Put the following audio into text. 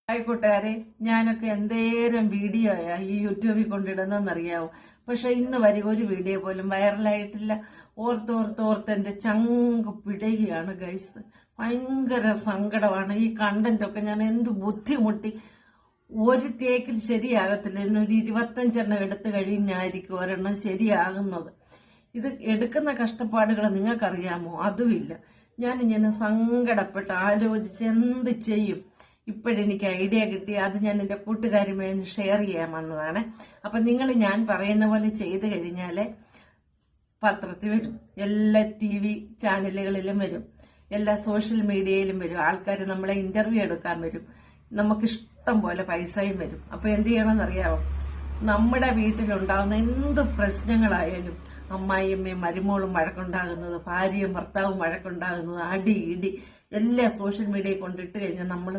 Hi കൂട്ടുകാരെ, ഞാനൊക്കെ എന്തേരം വീഡിയോയാ ഈ യൂട്യൂബിൽ കൊണ്ടിടുന്നറിയാവോ. പക്ഷെ ഇന്ന് വരെ ഒരു വീഡിയോ പോലും വൈറലായിട്ടില്ല. ഓർത്തോർത്തോർത്ത് എന്റെ ചങ്ക് പിടയുകയാണ് ഗൈസ്. ഭയങ്കര സങ്കടമാണ്. ഈ കണ്ടന്റ് ഒക്കെ ഞാൻ എന്ത് ബുദ്ധിമുട്ടി ഒരു ടേക്കിൽ ശരിയാകത്തില്ല. ഒരു 25 എടുത്തു കഴിഞ്ഞായിരിക്കും ഒരെണ്ണം ശരിയാകുന്നത്. ഇത് എടുക്കുന്ന കഷ്ടപ്പാടുകൾ നിങ്ങൾക്കറിയാമോ? അതുമില്ല. ഞാനിങ്ങനെ സങ്കടപ്പെട്ട് ആലോചിച്ച് എന്ത് ചെയ്യും. ഇപ്പോഴെനിക്ക് ഐഡിയ കിട്ടി. അത് ഞാൻ എന്റെ കൂട്ടുകാരുമായി ഷെയർ ചെയ്യാൻ വന്നതാണ്. അപ്പൊ നിങ്ങൾ ഞാൻ പറയുന്ന പോലെ ചെയ്തു കഴിഞ്ഞാല് പത്രത്തിൽ വരും, എല്ലാ TV ചാനലുകളിലും വരും, എല്ലാ സോഷ്യൽ മീഡിയയിലും വരും. ആൾക്കാർ നമ്മളെ ഇന്റർവ്യൂ എടുക്കാൻ വരും. നമുക്ക് ഇഷ്ടം പോലെ പൈസയും വരും. അപ്പൊ എന്ത് ചെയ്യണമെന്നറിയാമോ? നമ്മുടെ വീട്ടിലുണ്ടാകുന്ന എന്ത് പ്രശ്നങ്ങളായാലും, അമ്മായിയമ്മയും മരുമോളും വഴക്കുണ്ടാകുന്നത്, ഭാര്യയും ഭർത്താവും വഴക്കുണ്ടാകുന്നത്, അടി ഇടി എല്ലാം സോഷ്യൽ മീഡിയയിൽ കൊണ്ടിട്ട് കഴിഞ്ഞാൽ നമ്മൾ